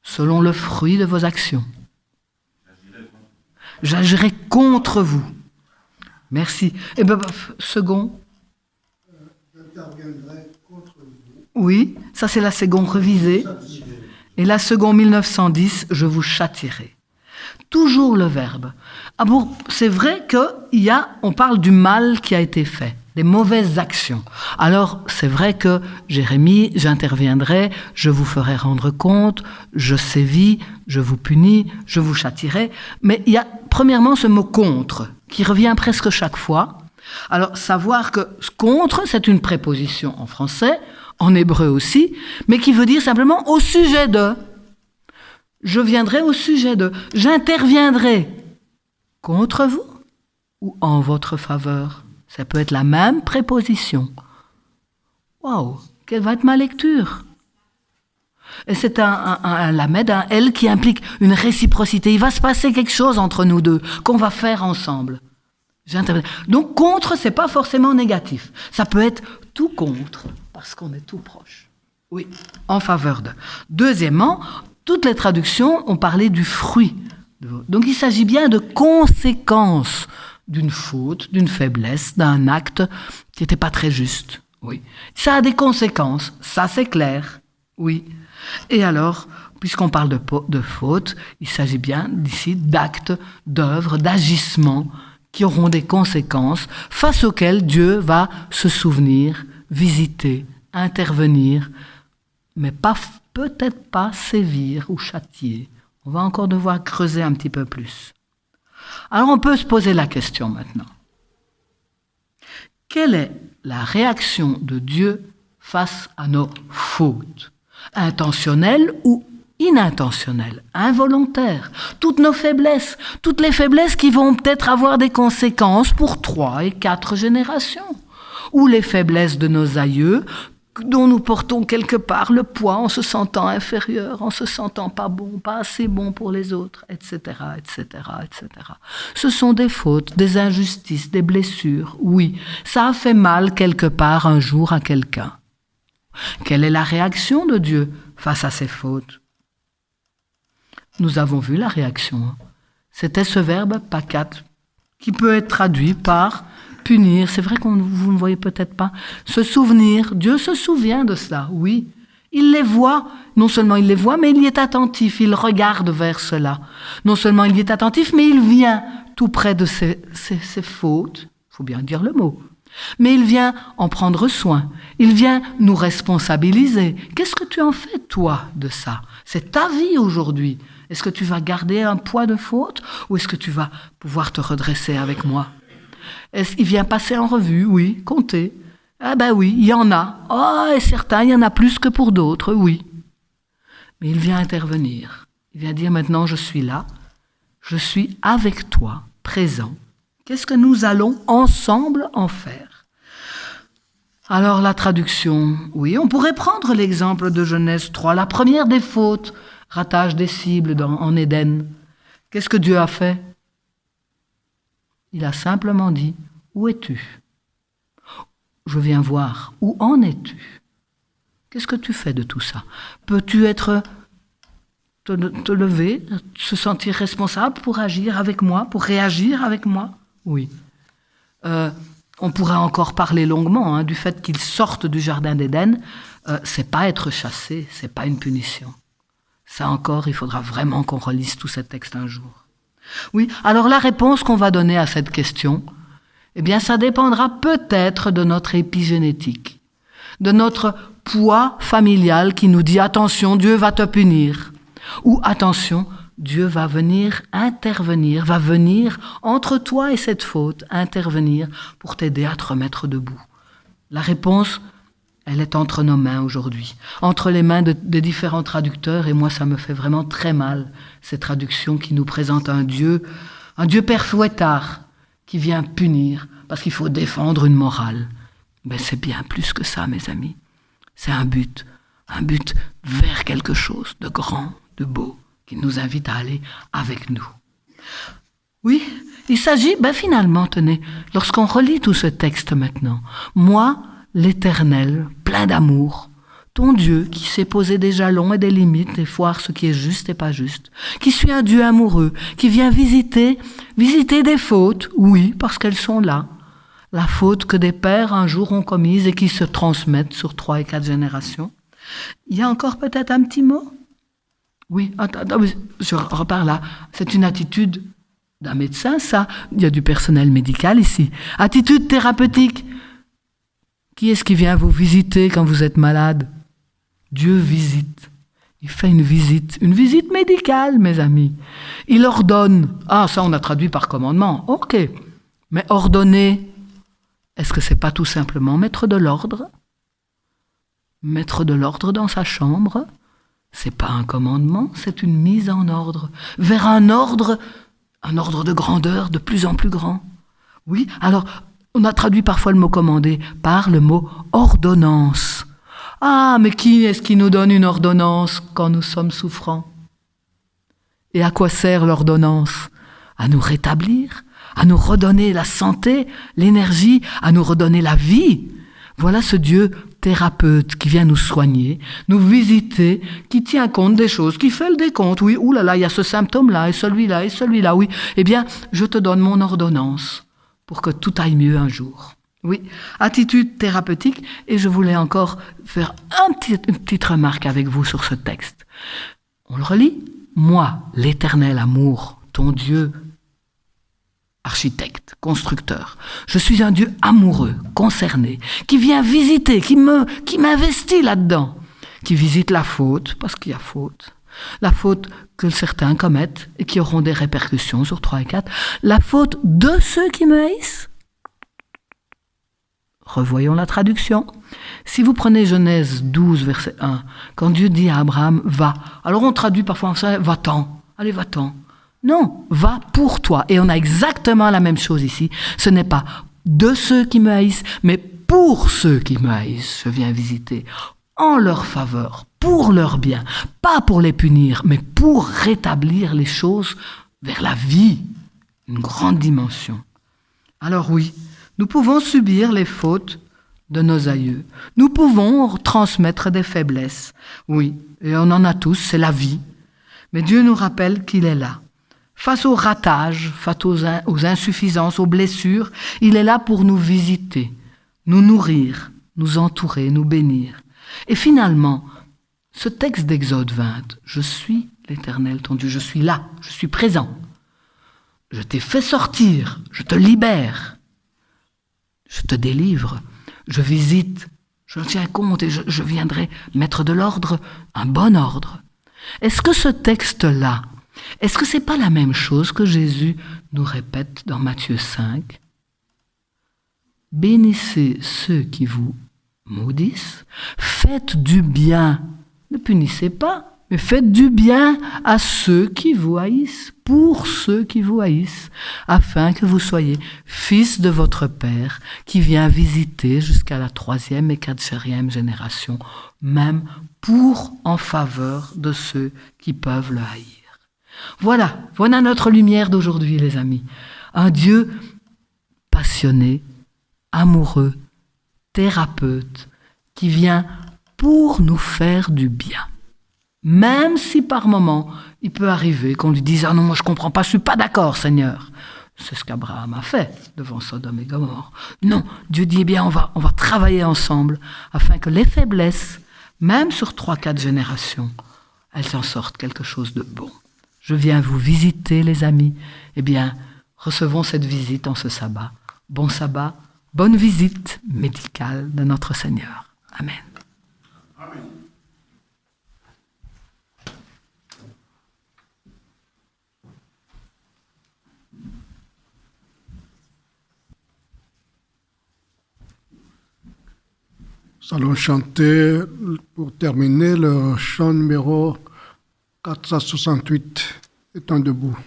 selon le fruit de vos actions. J'agirai contre vous. Merci. Eh bien, second. J'interviendrai contre vous. Oui, ça c'est la seconde révisée. Et la seconde 1910, je vous châtierai. Toujours le verbe. Ah bon, c'est vrai on parle du mal qui a été fait, des mauvaises actions. Alors, c'est vrai que Jérémie, j'interviendrai, je vous ferai rendre compte, je sévis, je vous punis, je vous châtierai. Mais il y a premièrement ce mot contre, qui revient presque chaque fois. Alors, savoir que contre, c'est une préposition en français, en hébreu aussi, mais qui veut dire simplement au sujet de. Je viendrai au sujet de. J'interviendrai contre vous ou en votre faveur. Ça peut être la même préposition. Waouh, quelle va être ma lecture? Et c'est un lamed, un L qui implique une réciprocité. Il va se passer quelque chose entre nous deux qu'on va faire ensemble. Donc contre, c'est pas forcément négatif. Ça peut être tout contre parce qu'on est tout proche. Oui, en faveur de. Deuxièmement, toutes les traductions ont parlé du fruit. Donc il s'agit bien de conséquences d'une faute, d'une faiblesse, d'un acte qui n'était pas très juste. Oui. Ça a des conséquences, ça c'est clair. Oui. Et alors, puisqu'on parle de faute, il s'agit bien d'ici d'actes, d'œuvres, d'agissements qui auront des conséquences face auxquelles Dieu va se souvenir, visiter, intervenir, mais peut-être pas sévir ou châtier. On va encore devoir creuser un petit peu plus. Alors on peut se poser la question maintenant. Quelle est la réaction de Dieu face à nos fautes? Intentionnelles ou inintentionnelles, involontaires, toutes nos faiblesses, toutes les faiblesses qui vont peut-être avoir des conséquences pour 3 et 4 générations, ou les faiblesses de nos aïeux, dont nous portons quelque part le poids en se sentant inférieur, en se sentant pas bon, pas assez bon pour les autres, etc., etc., etc. Ce sont des fautes, des injustices, des blessures. Oui, ça a fait mal quelque part un jour à quelqu'un. Quelle est la réaction de Dieu face à ces fautes? Nous avons vu la réaction. C'était ce verbe pakat, qui peut être traduit par punir. C'est vrai que vous ne voyez peut-être pas. Se souvenir, Dieu se souvient de cela, oui. Il les voit, non seulement il les voit, mais il y est attentif, il regarde vers cela. Non seulement il y est attentif, mais il vient tout près de ces fautes, il faut bien dire le mot. Mais il vient en prendre soin, il vient nous responsabiliser. Qu'est-ce que tu en fais, toi, de ça? C'est ta vie aujourd'hui. Est-ce que tu vas garder un poids de faute ou est-ce que tu vas pouvoir te redresser avec moi? Il vient passer en revue, oui, compter. Ah ben oui, il y en a. Oh, et certains, il y en a plus que pour d'autres, oui. Mais il vient intervenir. Il vient dire maintenant, je suis là, je suis avec toi, présent. Qu'est-ce que nous allons ensemble en faire? Alors la traduction, oui, on pourrait prendre l'exemple de Genèse 3, la première des fautes, ratage des cibles en Éden. Qu'est-ce que Dieu a fait? Il a simplement dit, où es-tu? Je viens voir, où en es-tu? Qu'est-ce que tu fais de tout ça? Peux-tu te lever, se sentir responsable pour agir avec moi, pour réagir avec moi? Oui. On pourrait encore parler longuement du fait qu'ils sortent du jardin d'Éden. C'est pas être chassé, c'est pas une punition. Ça encore, il faudra vraiment qu'on relise tout ce texte un jour. Oui, alors la réponse qu'on va donner à cette question, eh bien, ça dépendra peut-être de notre épigénétique, de notre poids familial qui nous dit « Attention, Dieu va te punir » ou « Attention, Dieu va venir intervenir, va venir entre toi et cette faute, intervenir pour t'aider à te remettre debout. » La réponse, elle est entre nos mains aujourd'hui, entre les mains des différents traducteurs, et moi ça me fait vraiment très mal, ces traductions qui nous présentent un Dieu père fouettard, qui vient punir parce qu'il faut défendre une morale. Mais c'est bien plus que ça, mes amis. C'est un but vers quelque chose de grand, de beau, qui nous invite à aller avec nous. Oui, il s'agit, finalement, tenez, lorsqu'on relit tout ce texte maintenant, moi, l'Éternel, plein d'amour, ton Dieu qui sait poser des jalons et des limites et voir ce qui est juste et pas juste, qui suis un Dieu amoureux, qui vient visiter des fautes, oui, parce qu'elles sont là, la faute que des pères un jour ont commise et qui se transmettent sur 3 et 4 générations. Il y a encore peut-être un petit mot? Oui, attends, je repars là. C'est une attitude d'un médecin, ça. Il y a du personnel médical ici. Attitude thérapeutique. Qui est-ce qui vient vous visiter quand vous êtes malade? Dieu visite. Il fait une visite médicale, mes amis. Il ordonne. Ah, ça on a traduit par commandement. Ok. Mais ordonner, est-ce que c'est pas tout simplement mettre de l'ordre? Mettre de l'ordre dans sa chambre? C'est pas un commandement, c'est une mise en ordre. Vers un ordre de grandeur de plus en plus grand. Oui, alors on a traduit parfois le mot commander par le mot ordonnance. Ah, mais qui est-ce qui nous donne une ordonnance quand nous sommes souffrants? Et à quoi sert l'ordonnance? À nous rétablir, à nous redonner la santé, l'énergie, à nous redonner la vie. Voilà ce Dieu thérapeute qui vient nous soigner, nous visiter, qui tient compte des choses, qui fait le décompte. Oui, oulala, il y a ce symptôme-là, et celui-là, oui. Eh bien, je te donne mon ordonnance pour que tout aille mieux un jour. Oui, attitude thérapeutique, et je voulais encore faire une petite remarque avec vous sur ce texte. On le relit. Moi, l'Éternel amour, ton Dieu, architecte, constructeur. Je suis un Dieu amoureux, concerné, qui vient visiter, qui m'investit là-dedans, qui visite la faute, parce qu'il y a faute. La faute que certains commettent et qui auront des répercussions sur 3 et 4. La faute de ceux qui me haïssent. Revoyons la traduction. Si vous prenez Genèse 12, verset 1, quand Dieu dit à Abraham, va. Alors on traduit parfois en français, va-t'en. Allez, va-t'en. Non, va pour toi. Et on a exactement la même chose ici. Ce n'est pas de ceux qui me haïssent, mais pour ceux qui me haïssent, je viens visiter en leur faveur, pour leur bien. Pas pour les punir, mais pour rétablir les choses vers la vie. Une grande dimension. Alors oui, nous pouvons subir les fautes de nos aïeux. Nous pouvons transmettre des faiblesses. Oui, et on en a tous, c'est la vie. Mais Dieu nous rappelle qu'il est là. Face aux ratages, face aux insuffisances, aux blessures, il est là pour nous visiter, nous nourrir, nous entourer, nous bénir. Et finalement, ce texte d'Exode 20, je suis l'Éternel ton Dieu, je suis là, je suis présent. Je t'ai fait sortir, je te libère, je te délivre, je visite, je tiens compte et je viendrai mettre de l'ordre, un bon ordre. Est-ce que ce texte-là, est-ce que ce n'est pas la même chose que Jésus nous répète dans Matthieu 5? bénissez ceux qui vous maudissent, faites du bien, ne punissez pas, mais faites du bien à ceux qui vous haïssent, pour ceux qui vous haïssent, afin que vous soyez fils de votre Père qui vient visiter jusqu'à la 3e et 4e génération, même en faveur de ceux qui peuvent le haïr. Voilà notre lumière d'aujourd'hui, les amis. Un Dieu passionné, amoureux, thérapeute, qui vient pour nous faire du bien. Même si par moments, il peut arriver qu'on lui dise « Ah non, moi je ne comprends pas, je ne suis pas d'accord, Seigneur ». C'est ce qu'Abraham a fait devant Sodome et Gomorrhe. Non, Dieu dit « Eh bien, on va travailler ensemble afin que les faiblesses, même sur 3-4 générations, elles en sortent quelque chose de bon. Je viens vous visiter, les amis. Eh bien, recevons cette visite en ce sabbat. Bon sabbat, bonne visite médicale de notre Seigneur. Amen. Amen. Nous allons chanter, pour terminer, le chant numéro 468, étant debout.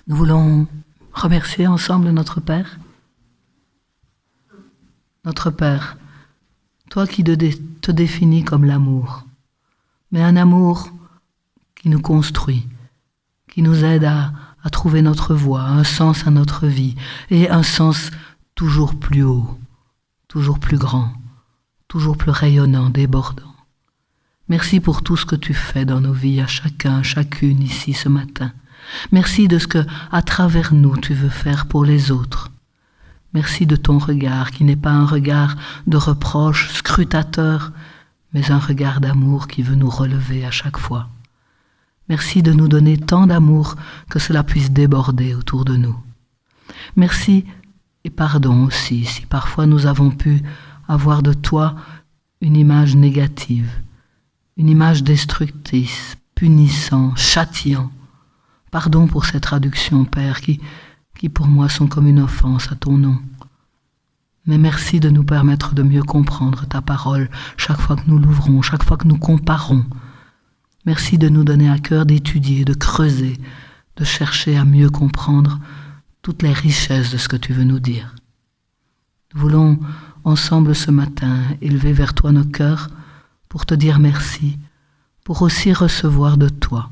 Nous voulons remercier ensemble notre Père. Notre Père, toi qui te définis comme l'amour, mais un amour qui nous construit, qui nous aide à trouver notre voie, un sens à notre vie, et un sens toujours plus haut, toujours plus grand, toujours plus rayonnant, débordant. Merci pour tout ce que tu fais dans nos vies, à chacun, chacune ici ce matin. Merci de ce que, à travers nous, tu veux faire pour les autres. Merci de ton regard, qui n'est pas un regard de reproche scrutateur, mais un regard d'amour qui veut nous relever à chaque fois. Merci de nous donner tant d'amour que cela puisse déborder autour de nous. Merci et pardon aussi si parfois nous avons pu avoir de toi une image négative, une image destructrice, punissant, châtiant. Pardon pour cette traduction, Père, qui qui pour moi sont comme une offense à ton nom. Mais merci de nous permettre de mieux comprendre ta parole chaque fois que nous l'ouvrons, chaque fois que nous comparons. Merci de nous donner à cœur d'étudier, de creuser, de chercher à mieux comprendre toutes les richesses de ce que tu veux nous dire. Nous voulons ensemble ce matin élever vers toi nos cœurs pour te dire merci, pour aussi recevoir de toi,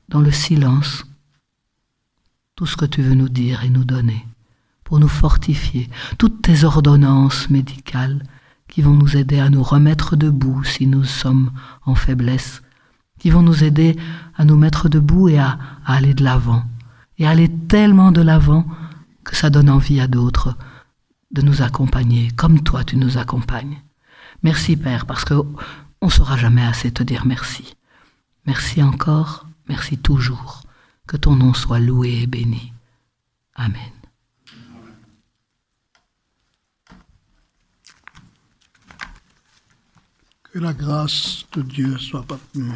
dans le silence, tout ce que tu veux nous dire et nous donner, pour nous fortifier, toutes tes ordonnances médicales qui vont nous aider à nous remettre debout si nous sommes en faiblesse, qui vont nous aider à nous mettre debout et à aller de l'avant, et à aller tellement de l'avant que ça donne envie à d'autres de nous accompagner, comme toi tu nous accompagnes. Merci Père, parce qu'on ne saura jamais assez te dire merci. Merci encore, merci toujours. Que ton nom soit loué et béni. Amen. Que la grâce de Dieu soit parmi nous.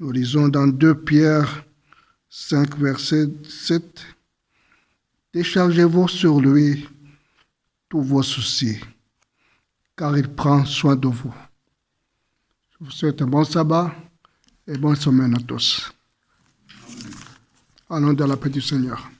Nous lisons dans 2 Pierre 5, verset 7. Déchargez-vous sur lui tous vos soucis, car il prend soin de vous. Je vous souhaite un bon sabbat et bonne semaine à tous. Allons dans la paix du Seigneur.